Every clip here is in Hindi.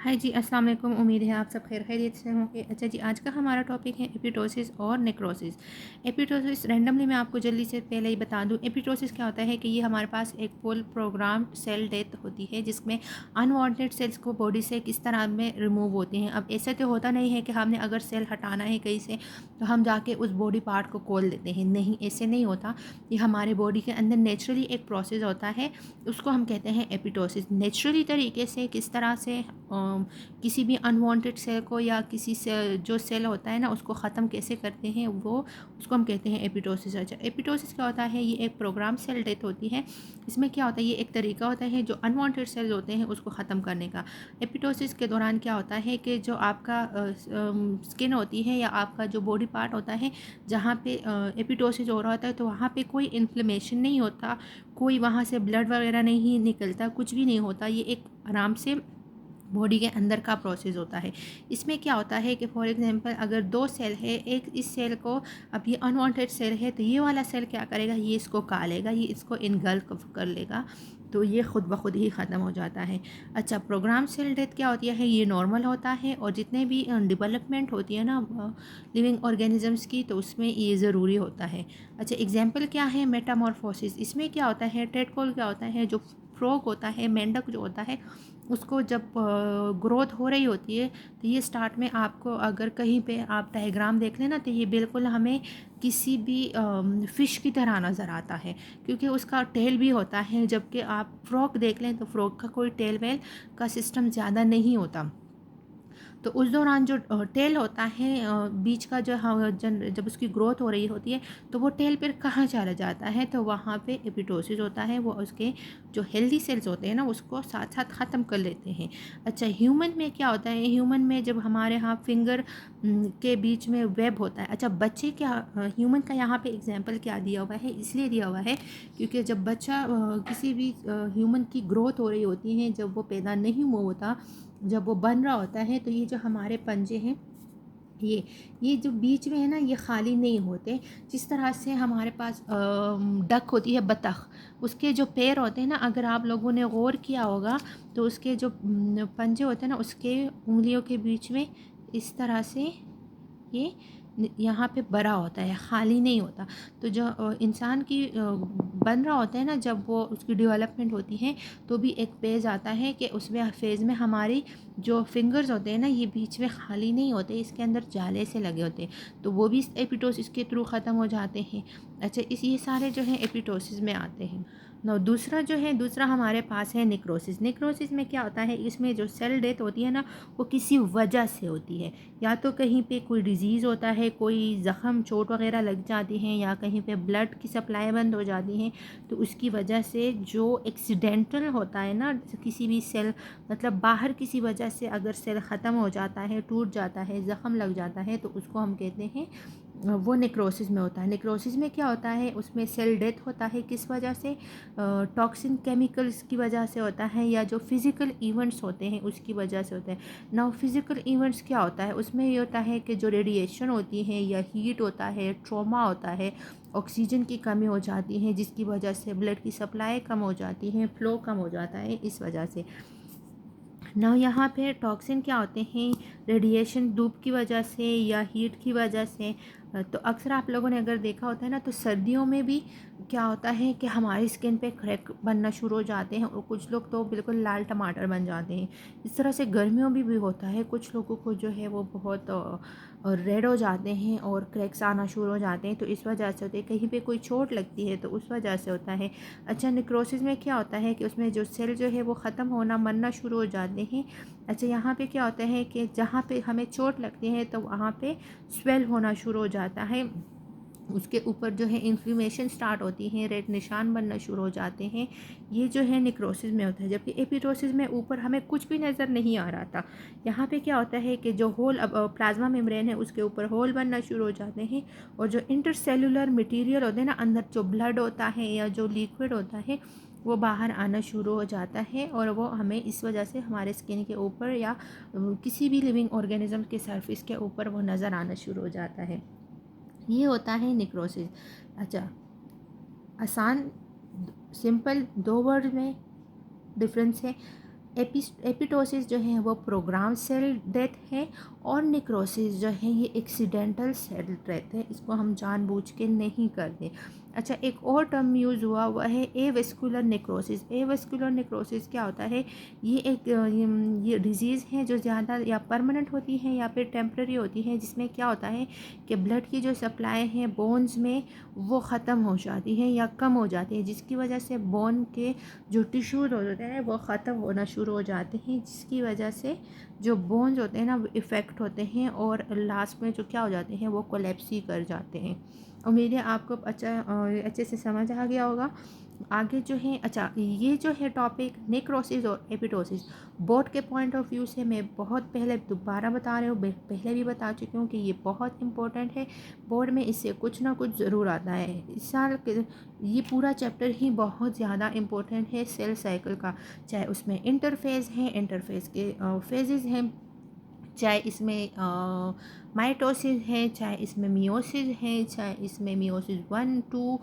हाय जी, अस्सलाम वालेकुम। उम्मीद है आप सब खैर खैरियत से होंगे। अच्छा जी, आज का हमारा टॉपिक है एपिटोसिस और नेक्रोसिस। एपिटोसिस रैंडमली मैं आपको जल्दी से पहले ही बता दूं, एपिटोसिस क्या होता है कि ये हमारे पास एक फुल प्रोग्राम्ड सेल डेथ होती है जिसमें अनवांटेड सेल्स को बॉडी से किस तरह में रिमूव होते हैं। अब ऐसा तो होता नहीं है कि हमने अगर सेल हटाना है कहीं से तो हम जाके उस बॉडी पार्ट को खोल देते हैं, नहीं, ऐसे नहीं होता। ये हमारे बॉडी के अंदर नेचुरली एक प्रोसेस होता है, उसको हम कहते हैं एपिटोसिस। नेचुरली तरीके से किस तरह से किसी भी अनवांटेड सेल को या किसी से जो सेल होता है ना उसको ख़त्म कैसे करते हैं, वो उसको हम कहते हैं एपिटोसिस। अच्छा, एपिटोसिस क्या होता है? ये एक प्रोग्राम सेल डेथ होती है। इसमें क्या होता है, ये एक तरीका होता है जो अनवांटेड सेल्स होते हैं उसको ख़त्म करने का। एपिटोसिस के दौरान क्या होता है कि जो आपका स्किन होती है या आपका जो बॉडी पार्ट होता है जहाँ पे एपिटोसिस हो रहा होता है तो वहाँ पे कोई इन्फ्लेमेशन नहीं होता, कोई वहाँ से ब्लड वगैरह नहीं निकलता, कुछ भी नहीं होता। ये एक आराम से बॉडी के अंदर का प्रोसेस होता है। इसमें क्या होता है कि फॉर एग्जांपल अगर दो सेल है, एक इस सेल को, अब ये अनवांटेड सेल है तो ये वाला सेल क्या करेगा, ये इसको कालेगा, ये इसको इनगल्फ कर लेगा, तो ये खुद ब खुद ही ख़त्म हो जाता है। अच्छा, प्रोग्राम सेल डेथ क्या होती है? ये नॉर्मल होता है और जितने भी डेवलपमेंट होती है ना लिविंग ऑर्गेनिजम्स की, तो उसमें ये ज़रूरी होता है। अच्छा, एग्जाम्पल क्या है? मेटामॉर्फोसिस। इसमें क्या होता है, टेडपोल क्या होता है, जो फ्रॉग होता है, मेंढक जो होता है, उसको जब ग्रोथ हो रही होती है तो ये स्टार्ट में आपको अगर कहीं पे आप डायग्राम देख लें ना तो ये बिल्कुल हमें किसी भी फ़िश की तरह नज़र आता है, क्योंकि उसका टेल भी होता है। जबकि आप फ्रॉग देख लें तो फ्रॉग का कोई टेल वेल का सिस्टम ज़्यादा नहीं होता। तो उस दौरान जो टेल होता है बीच का जो जब उसकी ग्रोथ हो रही होती है तो वो टेल फिर कहाँ चला जाता है, तो वहाँ पे एपिटोसिस होता है। वो उसके जो हेल्दी सेल्स होते हैं ना उसको साथ साथ ख़त्म कर लेते हैं। अच्छा, ह्यूमन में क्या होता है? ह्यूमन में जब हमारे यहाँ फिंगर के बीच में वेब होता है। अच्छा, बच्चे क्या, ह्यूमन का यहाँ पे एग्जांपल क्या दिया हुआ है, इसलिए दिया हुआ है क्योंकि जब बच्चा किसी भी ह्यूमन की ग्रोथ हो रही होती है, जब वो पैदा नहीं हुआ होता, जब वो बन रहा होता है, तो ये जो हमारे पंजे हैं, ये जो बीच में है ना ये खाली नहीं होते। जिस तरह से हमारे पास डक होती है, बतख, उसके जो पैर होते हैं ना, अगर आप लोगों ने गौर किया होगा तो उसके जो पंजे होते हैं ना उसके उंगलियों के बीच में इस तरह से ये यहाँ पे भरा होता है, खाली नहीं होता। तो जो इंसान की बन रहा होता है ना, जब वो उसकी डेवलपमेंट होती है तो भी एक फेज़ आता है कि उसमें फेज़ में हमारी जो फिंगर्स होते हैं ना ये बीच में खाली नहीं होते, इसके अंदर जाले से लगे होते हैं, तो वो भी एपिटोसिस के थ्रू ख़त्म हो जाते हैं। अच्छा, ये सारे जो हैं एपिटोसिस में आते हैं। ना दूसरा जो है, दूसरा हमारे पास है नेक्रोसिस। नेक्रोसिस में क्या होता है, इसमें जो सेल डेथ होती है ना वो किसी वजह से होती है। या तो कहीं पे कोई डिज़ीज़ होता है, कोई ज़ख़म चोट वगैरह लग जाती हैं, या कहीं पे ब्लड की सप्लाई बंद हो जाती है, तो उसकी वजह से जो एक्सीडेंटल होता है ना किसी भी सेल, मतलब बाहर किसी वजह से अगर सेल ख़त्म हो जाता है, टूट जाता है, ज़ख़म लग जाता है, तो उसको हम कहते हैं वो नेक्रोसिस में होता है। नेक्रोसिस में क्या होता है, उसमें सेल डेथ होता है, किस वजह से? टॉक्सिन केमिकल्स की वजह से होता है, या जो फिज़िकल इवेंट्स होते हैं उसकी वजह से होता है। नाउ फिज़िकल इवेंट्स क्या होता है? उसमें ये होता है कि जो रेडिएशन होती है या हीट होता है, ट्रॉमा होता है, ऑक्सीजन की कमी हो जाती है जिसकी वजह से ब्लड की सप्लाई कम हो जाती है, फ्लो कम हो जाता है, इस वजह से। ना यहाँ पे टॉक्सिन क्या होते हैं, रेडिएशन धूप की वजह से या हीट की वजह से। तो अक्सर आप लोगों ने अगर देखा होता है ना तो सर्दियों में भी क्या होता है कि हमारी स्किन पे क्रैक बनना शुरू हो जाते हैं और कुछ लोग तो बिल्कुल लाल टमाटर बन जाते हैं। इस तरह से गर्मियों में भी होता है, कुछ लोगों को जो है वो बहुत रेड हो जाते हैं और क्रैक्स आना शुरू हो जाते हैं, तो इस वजह से होते हैं। कहीं पे कोई चोट लगती है तो उस वजह से होता है। अच्छा, नेक्रोसिस में क्या होता है कि उसमें जो सेल जो है वो ख़त्म होना, मरना शुरू हो जाते हैं। अच्छा, यहाँ पे क्या होता है कि जहाँ पे हमें चोट लगती है तो वहाँ पे स्वेल होना शुरू हो जाता है, उसके ऊपर जो है इन्फ्लेमेशन स्टार्ट होती है, रेड निशान बनना शुरू हो जाते हैं। ये जो है नेक्रोसिस में होता है। जबकि एपिटोसिस में ऊपर हमें कुछ भी नज़र नहीं आ रहा था। यहाँ पे क्या होता है कि जो होल अब प्लाज्मा मेम्ब्रेन है उसके ऊपर होल बनना शुरू हो जाते हैं, और जो इंटरसेलुलर मटेरियल होते हैं ना, अंदर जो ब्लड होता है या जो लिक्विड होता है वो बाहर आना शुरू हो जाता है, और वो हमें इस वजह से हमारे स्किन के ऊपर या किसी भी लिविंग ऑर्गेनिज्म के सरफेस के ऊपर वो नज़र आना शुरू हो जाता है। ये होता है नेक्रोसिस। अच्छा, आसान सिंपल दो वर्ड में डिफरेंस है। एपिटोसिस जो है वो प्रोग्राम सेल डेथ है, और नेक्रोसिस जो है ये एक्सीडेंटल सेल डेथ है, इसको हम जानबूझ के नहीं करते। अच्छा, एक और टर्म यूज़ हुआ हुआ है एवेस्कुलर नेक्रोसिस। एवेस्कुलर नेक्रोसिस क्या होता है? ये एक ये डिजीज़ है जो ज़्यादा या परमानेंट होती है या फिर टेम्प्रेरी होती है, जिसमें क्या होता है कि ब्लड की जो सप्लाई है बोन्स में वो ख़त्म हो जाती है या कम हो जाती है, जिसकी वजह से बोन के जो टिश्यूज होते हैं वो ख़त्म होना शुरू हो जाते हैं, जिसकी वजह से जो बोन्स होते हैं ना वो इफ़ेक्ट होते हैं और लास्ट में जो क्या हो जाते हैं वो कोलेप्स ही कर जाते हैं। उम्मीद है आपको अच्छे से समझ आ गया होगा। आगे जो है, अच्छा, ये जो है टॉपिक नेक्रोसिस और एपिटोसिस बोर्ड के पॉइंट ऑफ व्यू से मैं बहुत पहले दोबारा बता रही हूँ, पहले भी बता चुकी हूँ कि ये बहुत इंपॉर्टेंट है। बोर्ड में इससे कुछ ना कुछ ज़रूर आता है। इस साल के ये पूरा चैप्टर ही बहुत ज़्यादा इम्पोर्टेंट है सेल साइकिल का, चाहे उसमें इंटरफेज़ है, इंटरफेज़ के फेजेस हैं, चाहे इसमें माइटोसिस है, चाहे इसमें मियोसिस है, चाहे इसमें मियोसिस 1 2,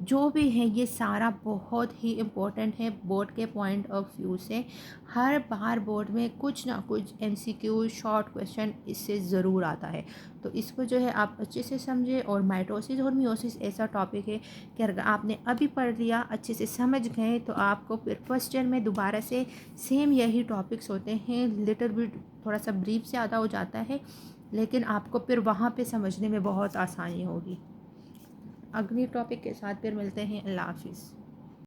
जो भी है ये सारा बहुत ही इम्पोर्टेंट है बोर्ड के पॉइंट ऑफ व्यू से। हर बार बोर्ड में कुछ ना कुछ एमसीक्यू शॉर्ट क्वेश्चन इससे ज़रूर आता है, तो इसको जो है आप अच्छे से समझें। और माइटोसिस और मियोसिस ऐसा टॉपिक है कि अगर आपने अभी पढ़ लिया, अच्छे से समझ गए, तो आपको फिर फर्स्ट ईयर में दोबारा से सेम यही टॉपिक्स होते हैं, लिटिल बिट थोड़ा सा ब्रीफ से ज़्यादा हो जाता है, लेकिन आपको फिर वहाँ पे समझने में बहुत आसानी होगी। अगली टॉपिक के साथ फिर मिलते हैं। अल्लाह हाफिज़।